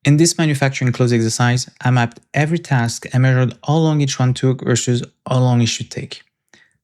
In this manufacturing close exercise, I mapped every task and measured how long each one took versus how long it should take.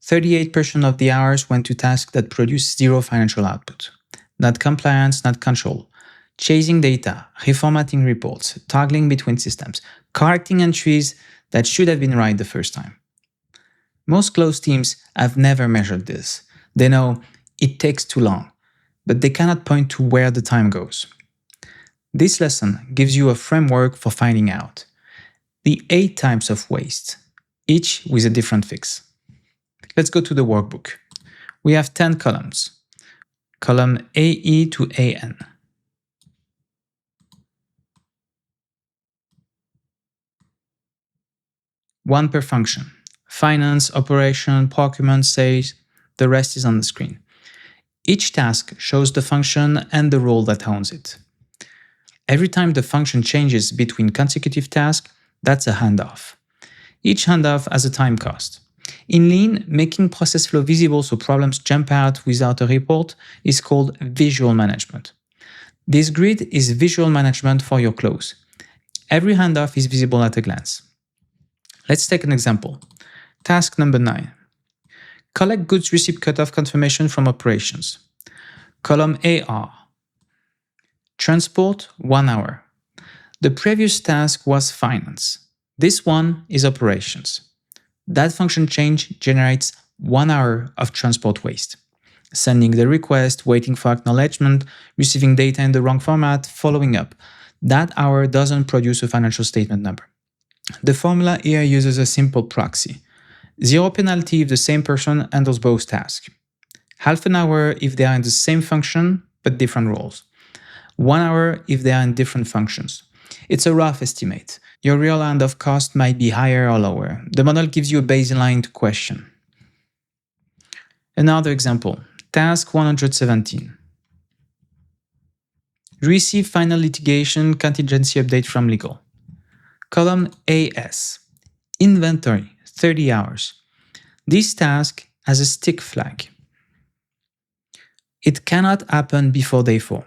38% of the hours went to tasks that produce zero financial output. Not compliance, not control. Chasing data, reformatting reports, toggling between systems, correcting entries that should have been right the first time. Most close teams have never measured this. They know it takes too long, but they cannot point to where the time goes. This lesson gives you a framework for finding out the 8 types of waste, each with a different fix. Let's go to the workbook. We have 10 columns. Column AE to AN. One per function. Finance, operation, procurement, sales, the rest is on the screen. Each task shows the function and the role that owns it. Every time the function changes between consecutive tasks, that's a handoff. Each handoff has a time cost. In Lean, making process flow visible so problems jump out without a report is called visual management. This grid is visual management for your close. Every handoff is visible at a glance. Let's take an example. Task number 9. Collect goods receipt cutoff confirmation from operations. Column AR. Transport, 1 hour. The previous task was finance. This one is operations. That function change generates 1 hour of transport waste. Sending the request, waiting for acknowledgement, receiving data in the wrong format, following up. That hour doesn't produce a financial statement number. The formula here uses a simple proxy. 0 penalty if the same person handles both tasks. Half an hour if they are in the same function but different roles. 1 hour if they are in different functions. It's a rough estimate. Your real handoff cost might be higher or lower. The model gives you a baseline to question. Another example. Task 117. Receive final litigation contingency update from legal. Column AS. Inventory, 30 hours. This task has a stick flag. It cannot happen before day 4.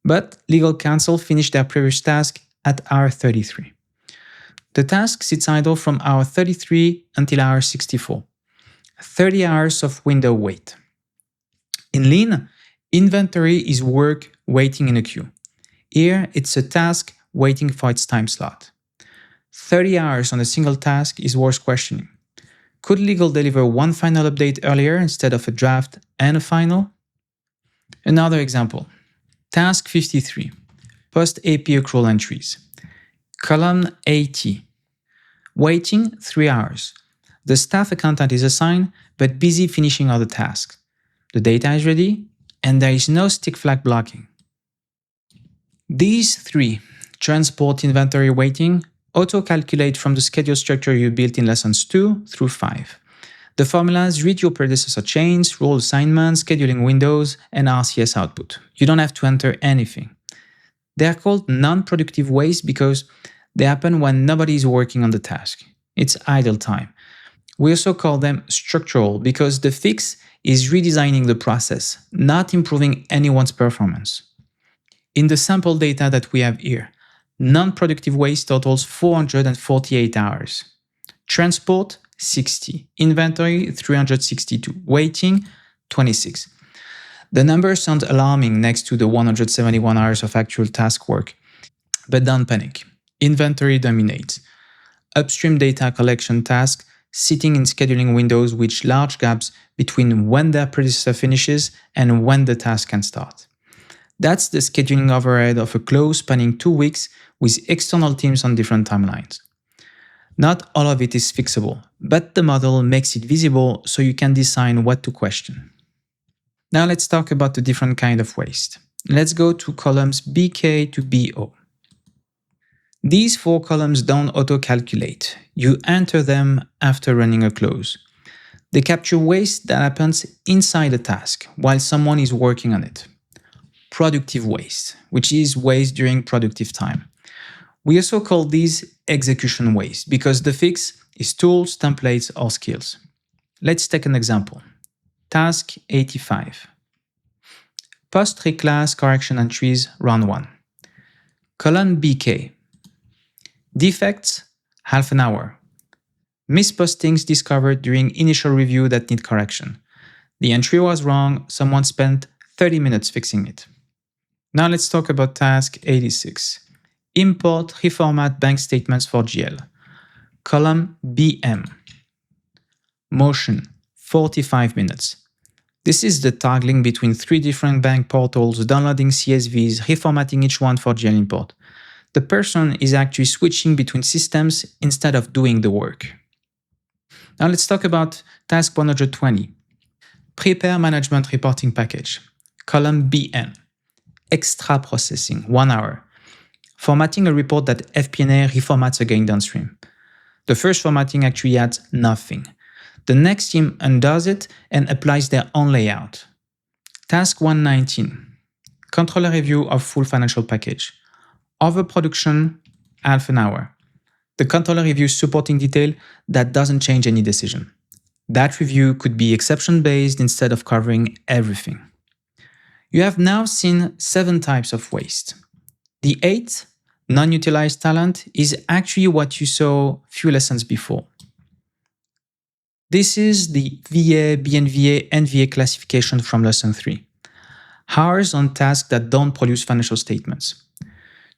But legal counsel finished their previous task at hour 33. The task sits idle from hour 33 until hour 64. 30 hours of window wait. In Lean, inventory is work waiting in a queue. Here, it's a task waiting for its time slot. 30 hours on a single task is worth questioning. Could legal deliver one final update earlier instead of a draft and a final? Another example. Task 53. Post-AP accrual entries. Column AT. Waiting 3 hours. The staff accountant is assigned but busy finishing other tasks. The data is ready and there is no stick flag blocking. These 3, transport, inventory, waiting, auto-calculate from the schedule structure you built in lessons 2 through 5. The formulas read your predecessor chains, role assignments, scheduling windows, and RCS output. You don't have to enter anything. They are called non-productive waste because they happen when nobody is working on the task. It's idle time. We also call them structural because the fix is redesigning the process, not improving anyone's performance. In the sample data that we have here, non-productive waste totals 448 hours. Transport, 60. Inventory, 362. Waiting, 26. The numbers sound alarming next to the 171 hours of actual task work. But don't panic. Inventory dominates. Upstream data collection tasks sitting in scheduling windows with large gaps between when their predecessor finishes and when the task can start. That's the scheduling overhead of a close spanning 2 weeks with external teams on different timelines. Not all of it is fixable, but the model makes it visible so you can decide what to question. Now let's talk about the different kind of waste. Let's go to columns BK to BO. These 4 columns don't auto-calculate. You enter them after running a close. They capture waste that happens inside a task while someone is working on it. Productive waste, which is waste during productive time. We also call these execution waste because the fix is tools, templates, or skills. Let's take an example. Task 85. Post-reclass correction entries, round 1. Column BK. Defects, half an hour. Mispostings discovered during initial review that need correction. The entry was wrong, someone spent 30 minutes fixing it. Now let's talk about task 86. Import, reformat bank statements for GL. Column BM. Motion, 45 minutes. This is the toggling between 3 different bank portals, downloading CSVs, reformatting each one for GL import. The person is actually switching between systems instead of doing the work. Now let's talk about task 120. Prepare management reporting package. Column BN. Extra processing, 1 hour. Formatting a report that FP&A reformats again downstream. The first formatting actually adds nothing. The next team undoes it and applies their own layout. Task 119. Controller review of full financial package. Overproduction, half an hour. The controller reviews supporting detail that doesn't change any decision. That review could be exception-based instead of covering everything. You have now seen 7 types of waste. The 8th, non-utilized talent, is actually what you saw a few lessons before. This is the VA, BNVA, and VA classification from lesson 3. Hours on tasks that don't produce financial statements.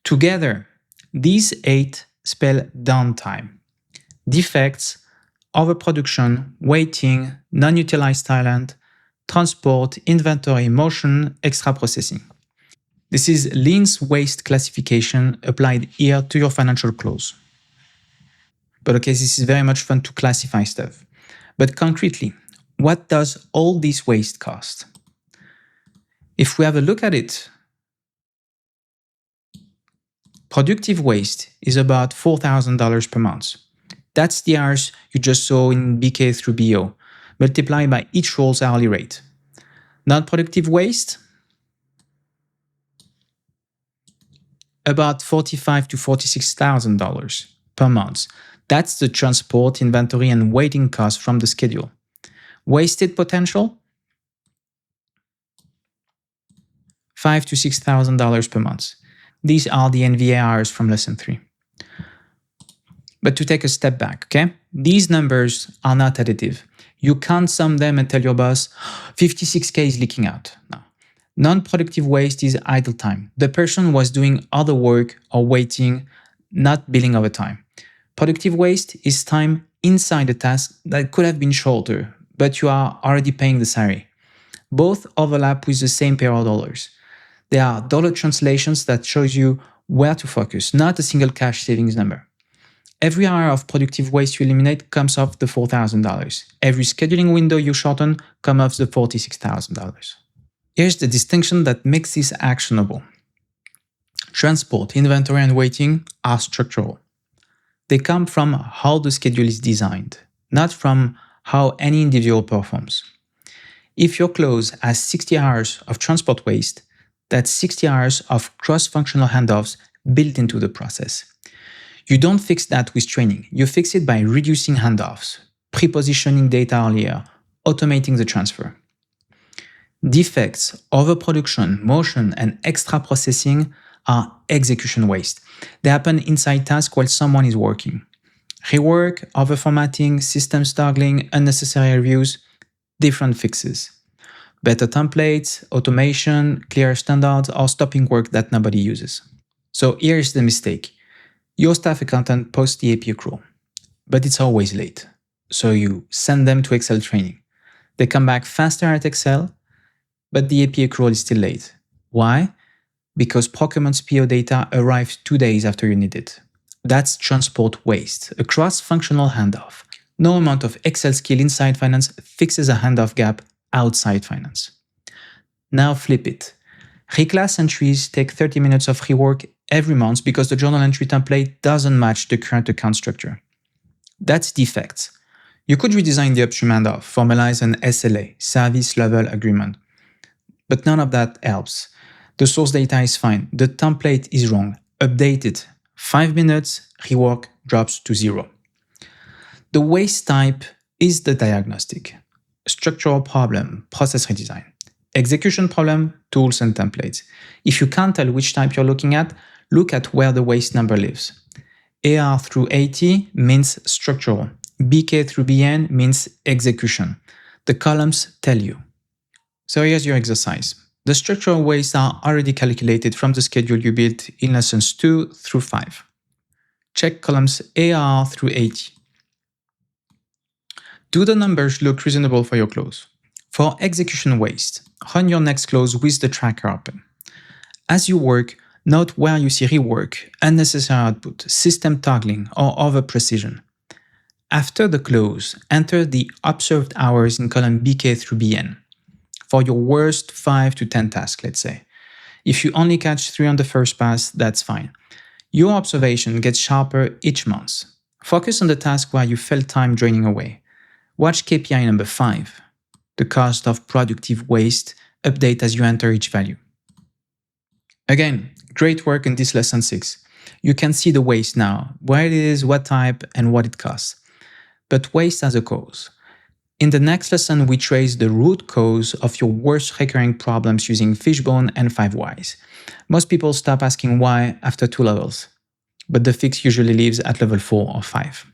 Together, these 8 spell downtime. Defects, overproduction, waiting, non-utilized talent, transport, inventory, motion, extra processing. This is Lean's waste classification applied here to your financial close. But okay, this is very much fun to classify stuff. But concretely, what does all this waste cost? If we have a look at it, productive waste is about $4,000 per month. That's the hours you just saw in BK through BO, multiplied by each role's hourly rate. Non-productive waste, about $45,000 to $46,000 per month. That's the transport, inventory, and waiting costs from the schedule. Wasted potential, $5,000 to $6,000 per month. These are the NVA hours from lesson 3. But to take a step back, okay? These numbers are not additive. You can't sum them and tell your boss, 56K is leaking out. No. Non-productive waste is idle time. The person was doing other work or waiting, not billing overtime. Productive waste is time inside a task that could have been shorter, but you are already paying the salary. Both overlap with the same payroll dollars. There are dollar translations that shows you where to focus, not a single cash savings number. Every hour of productive waste you eliminate comes off the $4,000. Every scheduling window you shorten comes off the $46,000. Here's the distinction that makes this actionable. Transport, inventory, and waiting are structural. They come from how the schedule is designed, not from how any individual performs. If your close has 60 hours of transport waste, that's 60 hours of cross-functional handoffs built into the process. You don't fix that with training. You fix it by reducing handoffs, pre-positioning data earlier, automating the transfer. Defects, overproduction, motion, and extra processing are execution waste. They happen inside tasks while someone is working. Rework, overformatting, systems toggling, unnecessary reviews, different fixes. Better templates, automation, clearer standards, or stopping work that nobody uses. So here's the mistake. Your staff accountant posts the AP accrual, but it's always late. So you send them to Excel training. They come back faster at Excel, but the AP accrual is still late. Why? Because procurement's PO data arrives 2 days after you need it. That's transport waste, a cross-functional handoff. No amount of Excel skill inside finance fixes a handoff gap outside finance. Now flip it. Reclass entries take 30 minutes of rework every month because the journal entry template doesn't match the current account structure. That's defects. You could redesign the upstream handoff, formalize an SLA, service level agreement. But none of that helps. The source data is fine. The template is wrong. Update it. 5 minutes, rework drops to 0. The waste type is the diagnostic. Structural problem, process redesign. Execution problem, tools and templates. If you can't tell which type you're looking at, look at where the waste number lives. AR through 80 means structural. BK through BN means execution. The columns tell you. So here's your exercise. The structural wastes are already calculated from the schedule you built in lessons 2 through 5. Check columns AR through 80. Do the numbers look reasonable for your clause? For execution waste, run your next clause with the tracker open. As you work, note where you see rework, unnecessary output, system toggling, or over precision. After the clause, enter the observed hours in column BK through BN. For your worst 5 to 10 tasks, let's say. If you only catch 3 on the first pass, that's fine. Your observation gets sharper each month. Focus on the task where you felt time draining away. Watch KPI number 5. The cost of productive waste, update as you enter each value. Again, great work in this lesson 6. You can see the waste now, where it is, what type, and what it costs. But waste has a cause. In the next lesson, we trace the root cause of your worst recurring problems using Fishbone and 5 whys. Most people stop asking why after 2 levels, but the fix usually lives at level 4 or 5.